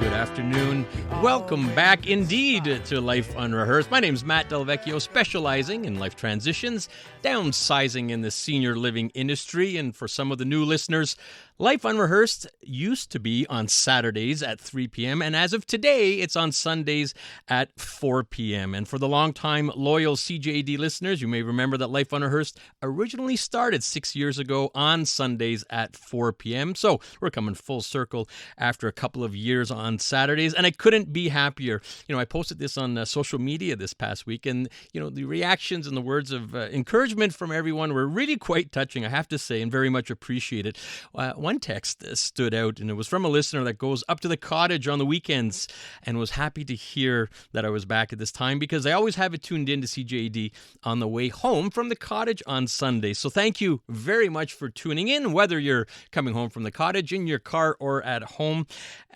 Good afternoon. Welcome back indeed to Life Unrehearsed. My name's Matt Delvecchio, specializing in life transitions, downsizing in the senior living industry. And for some of the new listeners, Life Unrehearsed used to be on Saturdays at 3 p.m. and as of today, it's on Sundays at 4 p.m. And for the long-time loyal CJAD listeners, you may remember that Life Unrehearsed originally started 6 years ago on Sundays at 4 p.m. So we're coming full circle after a couple of years on Saturdays, and I couldn't be happier. I posted this on social media this past week, and the reactions and the words of encouragement from everyone were really quite touching, I have to say, and very much appreciated. One text stood out, and it was from a listener that goes up to the cottage on the weekends and was happy to hear that I was back at this time because I always have it tuned in to CJD on the way home from the cottage on Sunday. So thank you very much for tuning in, whether you're coming home from the cottage, in your car, or at home.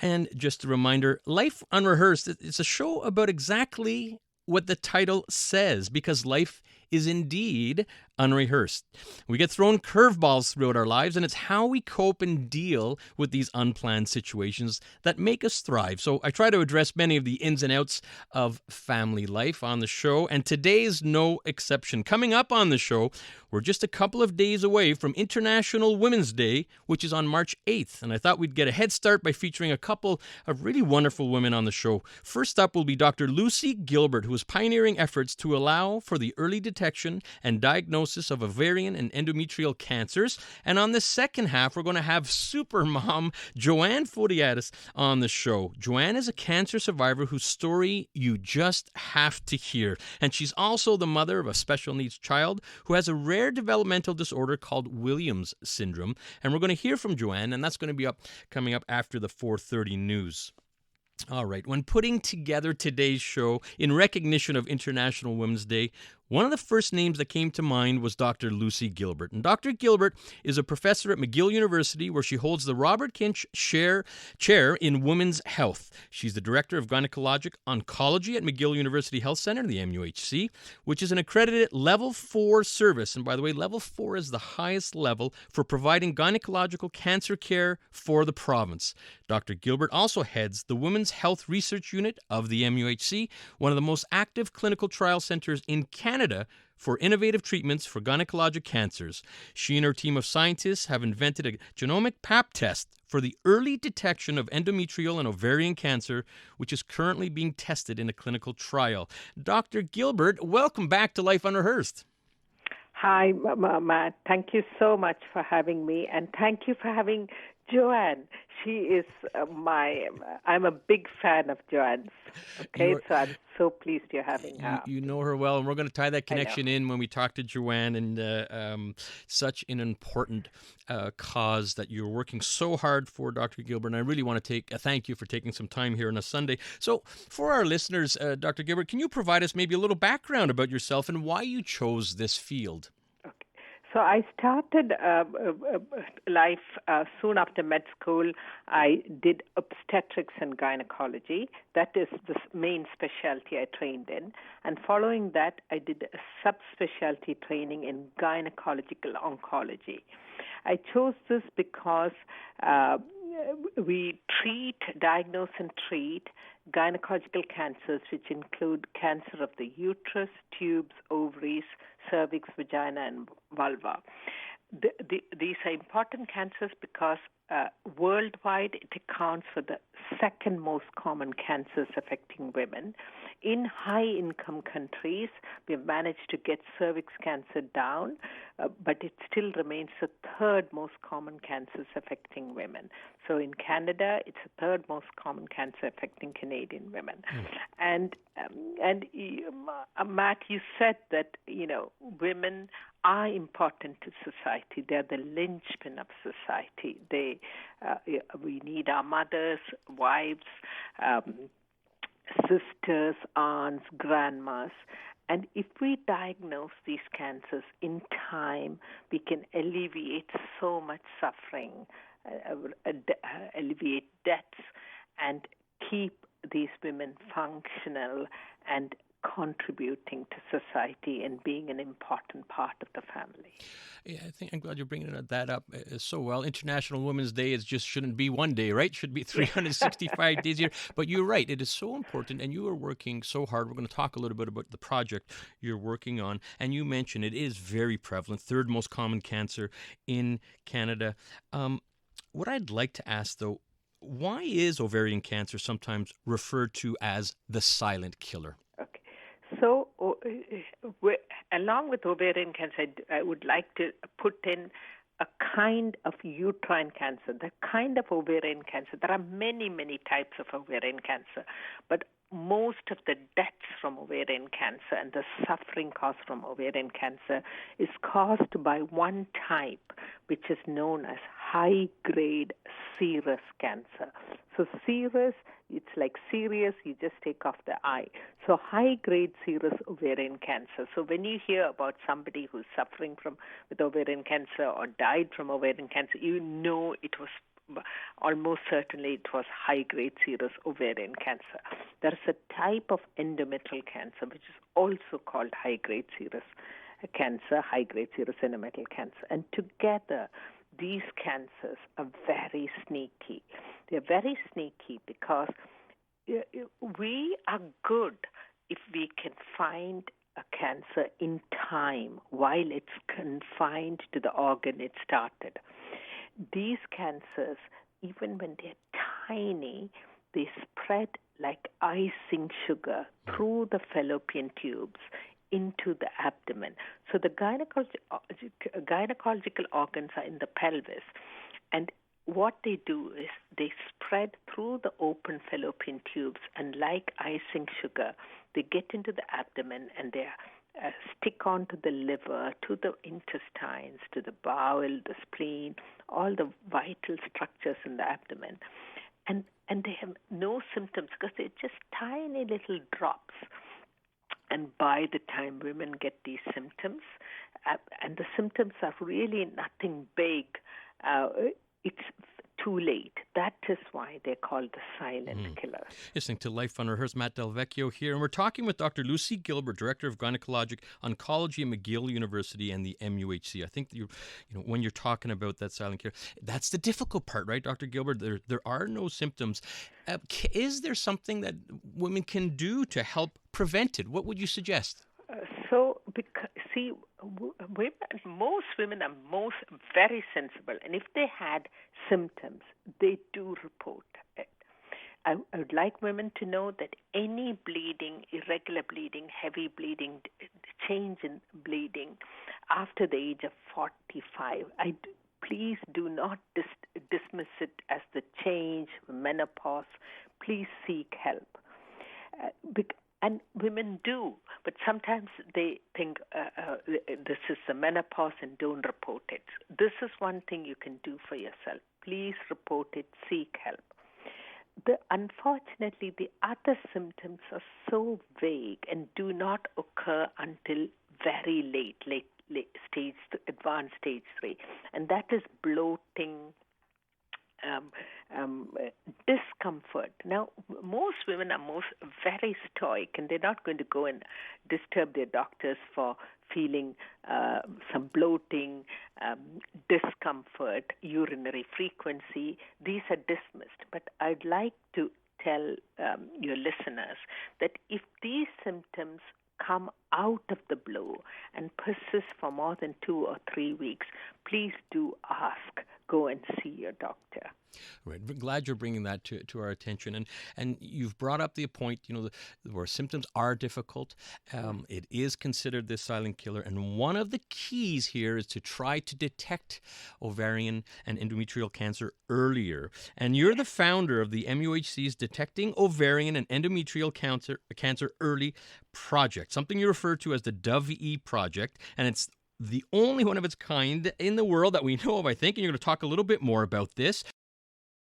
And just a reminder, Life Unrehearsed, it's a show about exactly what the title says, because life is indeed unrehearsed. We get thrown curveballs throughout our lives, and it's how we cope and deal with these unplanned situations that make us thrive. So I try to address many of the ins and outs of family life on the show, and today's no exception. Coming up on the show, we're just a couple of days away from International Women's Day, which is on March 8th, and I thought we'd get a head start by featuring a couple of really wonderful women on the show. First up will be Dr. Lucy Gilbert, who is pioneering efforts to allow for the early detection and diagnosis of ovarian and endometrial cancers. And on the second half, we're going to have super mom Joanne Fodiatis on the show. Joanne is a cancer survivor whose story you just have to hear. And she's also the mother of a special needs child who has a rare developmental disorder called Williams syndrome. And we're going to hear from Joanne, and that's going to be coming up after the 4:30 news. All right, when putting together today's show in recognition of International Women's Day, one of the first names that came to mind was Dr. Lucy Gilbert. And Dr. Gilbert is a professor at McGill University, where she holds the Robert Kinch Chair in Women's Health. She's the director of gynecologic oncology at McGill University Health Center, the MUHC, which is an accredited Level 4 service. And by the way, Level 4 is the highest level for providing gynecological cancer care for the province. Dr. Gilbert also heads the Women's Health Research Unit of the MUHC, one of the most active clinical trial centers in Canada for innovative treatments for gynecologic cancers. She and her team of scientists have invented a genomic pap test for the early detection of endometrial and ovarian cancer, which is currently being tested in a clinical trial. Dr. Gilbert, welcome back to Life Unrehearsed. Hi, Matt. Thank you so much for having me, and thank you for having Joanne. She is I'm a big fan of Joanne's. Okay, so I'm so pleased you're having her. You know her well, and we're going to tie that connection in when we talk to Joanne, and such an important cause that you're working so hard for, Dr. Gilbert. And I really want to thank you for taking some time here on a Sunday. So for our listeners, Dr. Gilbert, can you provide us maybe a little background about yourself and why you chose this field? So I started life soon after med school. I did obstetrics and gynecology. That is the main specialty I trained in. And following that, I did a subspecialty training in gynecological oncology. I chose this because we diagnose and treat gynecological cancers, which include cancer of the uterus, tubes, ovaries, cervix, vagina, and vulva. These are important cancers because worldwide it accounts for the second most common cancers affecting women. In high-income countries, we've managed to get cervix cancer down, but it still remains the third most common cancers affecting women. So in Canada, it's the third most common cancer affecting Canadian women. And Matt, you said that women are important to society. They're the linchpin of society. We need our mothers, wives, sisters, aunts, grandmas. And if we diagnose these cancers in time, we can alleviate so much suffering, alleviate deaths, and keep these women functional and contributing to society and being an important part of the family. Yeah, I'm glad you're bringing that up so well. International Women's Day shouldn't be one day, right? Should be 365 days a year. But you're right. It is so important, and you are working so hard. We're going to talk a little bit about the project you're working on. And you mentioned it is very prevalent, third most common cancer in Canada. What I'd like to ask, though, why is ovarian cancer sometimes referred to as the silent killer? Okay. So, along with ovarian cancer, I would like to put in a kind of uterine cancer, the kind of ovarian cancer. There are many, many types of ovarian cancer, but most of the deaths from ovarian cancer and the suffering caused from ovarian cancer is caused by one type, which is known as high-grade serous cancer. So serous, it's like serious, you just take off the I. So high-grade serous ovarian cancer. So when you hear about somebody who's suffering with ovarian cancer or died from ovarian cancer, you know it was almost certainly it was high-grade serous ovarian cancer. There is a type of endometrial cancer which is also called high-grade serous cancer, high-grade serous endometrial cancer. And together, these cancers are very sneaky. They're very sneaky because we are good if we can find a cancer in time while it's confined to the organ it started. These cancers, even when they're tiny, they spread like icing sugar through the fallopian tubes into the abdomen. So the gynecological organs are in the pelvis, and what they do is they spread through the open fallopian tubes, and like icing sugar, they get into the abdomen and they stick onto the liver, to the intestines, to the bowel, the spleen, all the vital structures in the abdomen. And they have no symptoms because they're just tiny little drops. And by the time women get these symptoms, and the symptoms are really nothing big, it's too late. That is why they're called the silent killer. Listening to Life Unrehearsed, Matt Delvecchio here, and we're talking with Dr. Lucy Gilbert, Director of Gynecologic Oncology at McGill University and the MUHC. I think when you're talking about that silent killer, that's the difficult part, right, Dr. Gilbert? There are no symptoms. Is there something that women can do to help prevent it? What would you suggest? Most women are very sensible, and if they had symptoms, they do report it. I would like women to know that any bleeding, irregular bleeding, heavy bleeding, change in bleeding after the age of 45, please do not dismiss it as the change, menopause. Please seek help. And women do, but sometimes they think this is the menopause and don't report it. This is one thing you can do for yourself. Please report it, seek help. Unfortunately, the other symptoms are so vague and do not occur until very late stage, advanced stage 3. And that is bloating, discomfort. Now, most women are very stoic, and they're not going to go and disturb their doctors for feeling some bloating, discomfort, urinary frequency. These are dismissed. But I'd like to tell your listeners that if these symptoms come out of the blue and persist for more than 2 or 3 weeks, please do go and see your doctor. Right. We're glad you're bringing that to our attention. And you've brought up the point, where symptoms are difficult. It is considered this silent killer. And one of the keys here is to try to detect ovarian and endometrial cancer earlier. And you're the founder of the MUHC's Detecting Ovarian and Endometrial Cancer Early Project, something you refer to as the Duffy Project. And it's the only one of its kind in the world that we know of, I think. And you're going to talk a little bit more about this.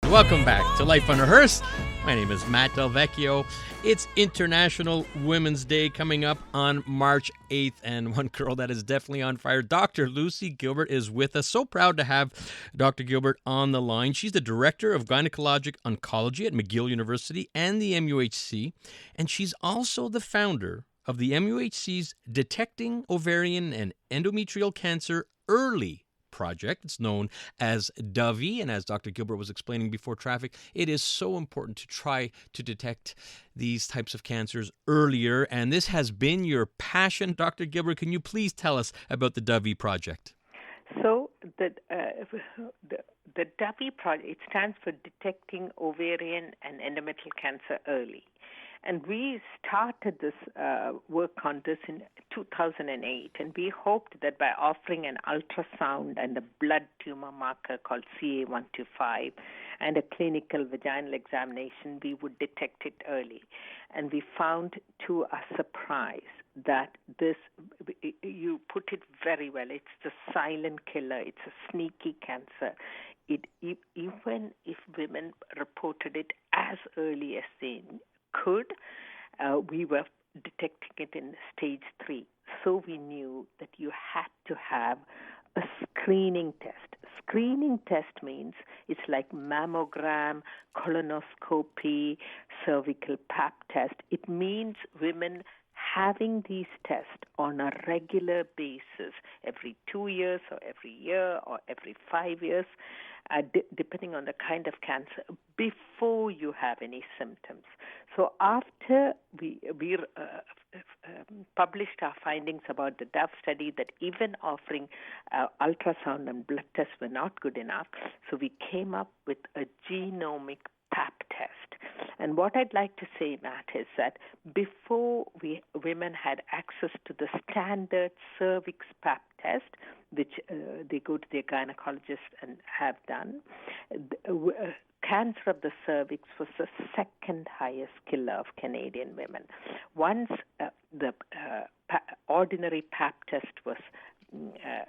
Welcome back to Life Unrehearsed. My name is Matt Delvecchio. It's International Women's Day coming up on March 8th, and one girl that is definitely on fire, Dr. Lucy Gilbert, is with us. So proud to have Dr. Gilbert on the line. She's the Director of Gynecologic Oncology at McGill University and the MUHC, and she's also the founder of the MUHC's Detecting Ovarian and Endometrial Cancer Early project. It's known as Duffy, and as Dr. Gilbert was explaining before traffic, it is so important to try to detect these types of cancers earlier, and this has been your passion. Dr. Gilbert, can you please tell us about the Duffy project? So the Duffy Project, it stands for Detecting Ovarian and Endometrial Cancer Early. And we started this work on this in 2008, and we hoped that by offering an ultrasound and a blood tumor marker called CA125 and a clinical vaginal examination, we would detect it early. And we found, to our surprise, that this, you put it very well, it's the silent killer, it's a sneaky cancer. Even if women reported it as early as they could, we were detecting it in stage 3. So we knew that you had to have a screening test. Screening test means it's like mammogram, colonoscopy, cervical pap test. It means women having these tests on a regular basis, every 2 years or every year or every 5 years, depending on the kind of cancer, before you have any symptoms. So after we published our findings about the Duff study, that even offering ultrasound and blood tests were not good enough, so we came up with a genomic pap test. And what I'd like to say, Matt, is that before women had access to the standard cervix pap test, which they go to their gynecologist and have done, cancer of the cervix was the second highest killer of Canadian women. Once the ordinary pap test was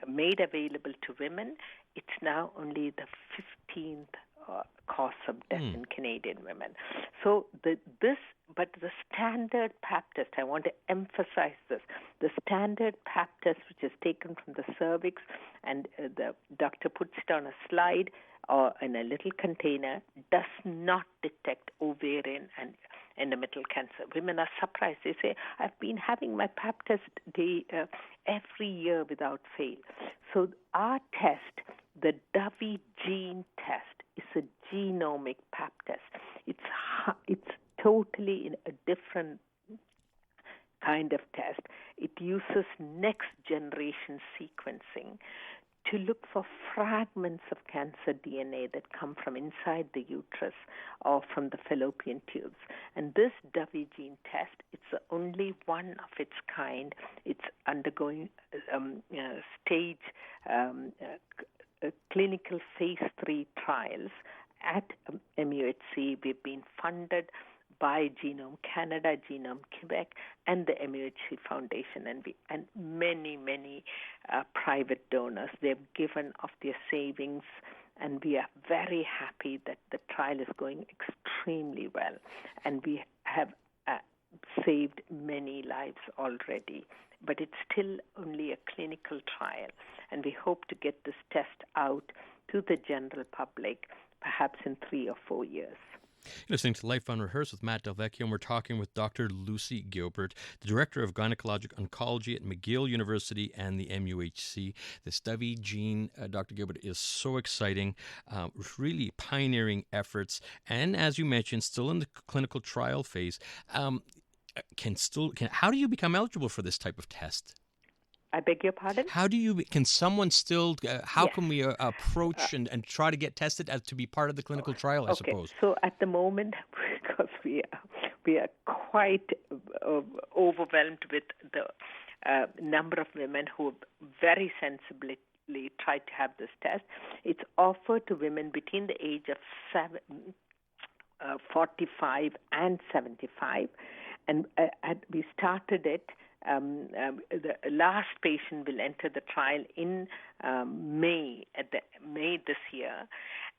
made available to women, it's now only the 15th cause of death in Canadian women. So the standard pap test, I want to emphasize this, the standard pap test, which is taken from the cervix and the doctor puts it on a slide or in a little container, does not detect ovarian and endometrial cancer. Women are surprised. They say, I've been having my pap test every year without fail. So our test, the Duffy gene test, is a genomic pap test. It's totally a different kind of test. It uses next generation sequencing to look for fragments of cancer DNA that come from inside the uterus or from the fallopian tubes. And this Duffy gene test, it's the only one of its kind. It's undergoing stage clinical phase 3 trials at MUHC. We've been funded by Genome Canada, Genome Quebec, and the MUHC Foundation, and many private donors. They've given of their savings, and we are very happy that the trial is going extremely well, and we have saved many lives already. But it's still only a clinical trial, and we hope to get this test out to the general public perhaps in 3 or 4 years. You're listening to Life Unrehearsed with Matt Delvecchio, and we're talking with Dr. Lucy Gilbert, the Director of Gynecologic Oncology at McGill University and the MUHC. This Duffy gene, Dr. Gilbert, is so exciting, really pioneering efforts, and as you mentioned, still in the clinical trial phase. How do you become eligible for this type of test? I beg your pardon? Can someone still, can we approach and try to get tested to be part of the clinical trial, I suppose? So at the moment, because we are quite overwhelmed with the number of women who very sensibly tried to have this test, it's offered to women between the age of 45 and 75. And we started it. The last patient will enter the trial in May this year,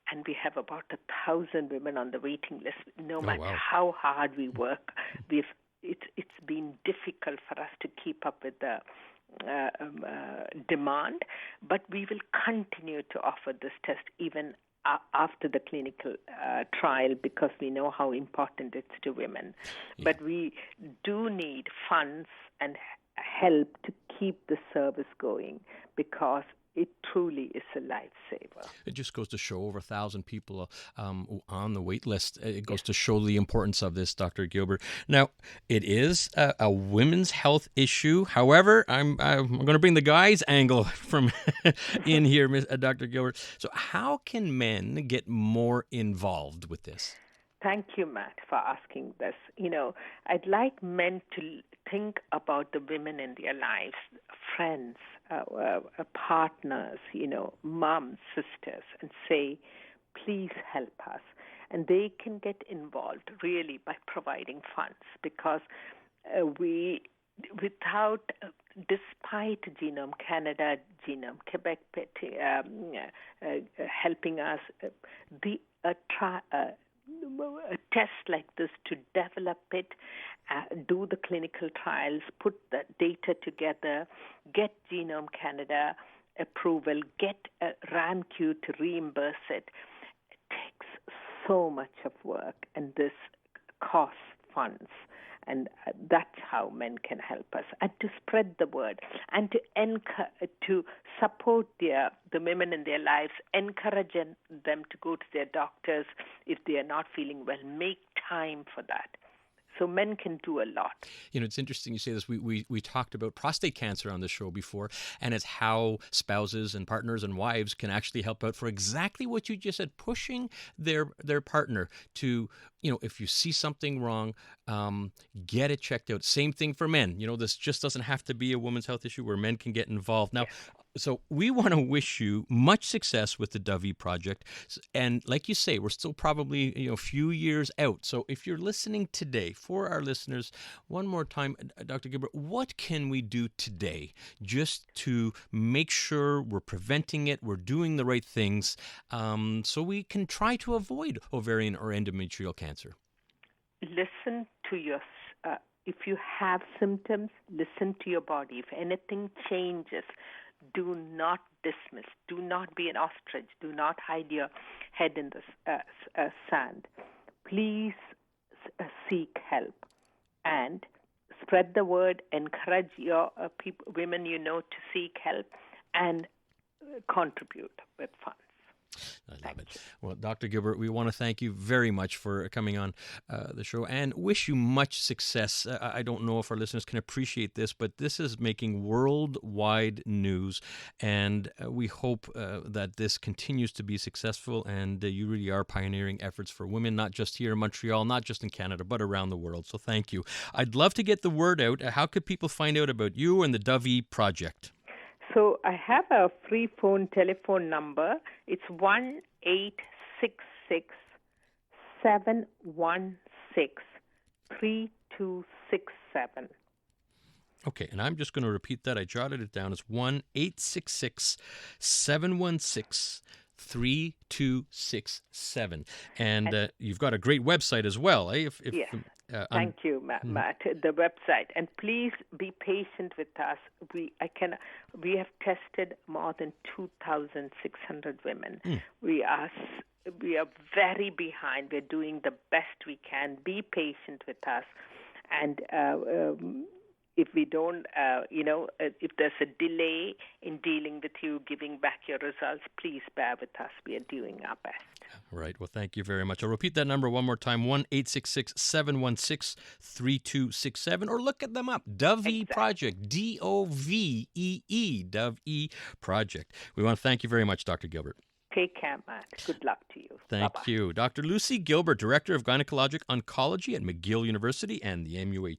and we have about 1,000 women on the waiting list. No matter how hard we work, it's been difficult for us to keep up with the demand, but we will continue to offer this test even after the clinical trial because we know how important it's to women. Yeah. But we do need funds and help to keep the service going because it truly is a lifesaver. It just goes to show over 1,000 people on the wait list. It goes to show the importance of this, Dr. Gilbert. Now, it is a women's health issue. However, I'm going to bring the guys' angle from in here, Dr. Gilbert. So how can men get more involved with this? Thank you, Matt, for asking this. I'd like men to think about the women in their lives, friends, partners, moms, sisters, and say, please help us. And they can get involved really by providing funds because despite Genome Canada, Genome Quebec helping us, a test like this to develop it, do the clinical trials, put the data together, get Genome Canada approval, get a RAMQ to reimburse it. It takes so much of work, and this costs funds. And that's how men can help us, and to spread the word, and to support the women in their lives, encourage them to go to their doctors if they are not feeling well. Make time for that. So men can do a lot. It's interesting you say this. We talked about prostate cancer on the show before, and it's how spouses and partners and wives can actually help out for exactly what you just said, pushing their partner to, if you see something wrong, get it checked out. Same thing for men. This just doesn't have to be a women's health issue where men can get involved. Now, so we want to wish you much success with the Duffy Project. And like you say, we're still probably a few years out. So if you're listening today, for our listeners, one more time, Dr. Gilbert, what can we do today just to make sure we're preventing it, we're doing the right things, so we can try to avoid ovarian or endometrial cancer? Listen to if you have symptoms, listen to your body. If anything changes, do not dismiss. Do not be an ostrich. Do not hide your head in the sand. Please seek help and spread the word. Encourage your women to seek help and contribute with funds. I love it. Well, Dr. Gilbert, we want to thank you very much for coming on the show and wish you much success. I don't know if our listeners can appreciate this, but this is making worldwide news, and we hope that this continues to be successful, and you really are pioneering efforts for women, not just here in Montreal, not just in Canada, but around the world. So thank you. I'd love to get the word out. How could people find out about you and the Duffy Project? So I have a free telephone number. It's 1-866-716-3267. Okay, and I'm just going to repeat that. I jotted it down. It's 1-866-716-3267. And you've got a great website as well, eh? Yes. Thank you, Matt. The website, and please be patient with us. We have tested more than 2,600 women. We are very behind. We're doing the best we can. Be patient with us, and if we don't, if there's a delay in dealing with you, giving back your results, please bear with us. We are doing our best. Right. Well, thank you very much. I'll repeat that number one more time, 1-866-716-3267, or look at them up, Duffy Project, D-O-V-E-E, Duffy Project. We want to thank you very much, Dr. Gilbert. Take care, Matt. Good luck to you. Thank you. Dr. Lucy Gilbert, Director of Gynecologic Oncology at McGill University and the MUHC.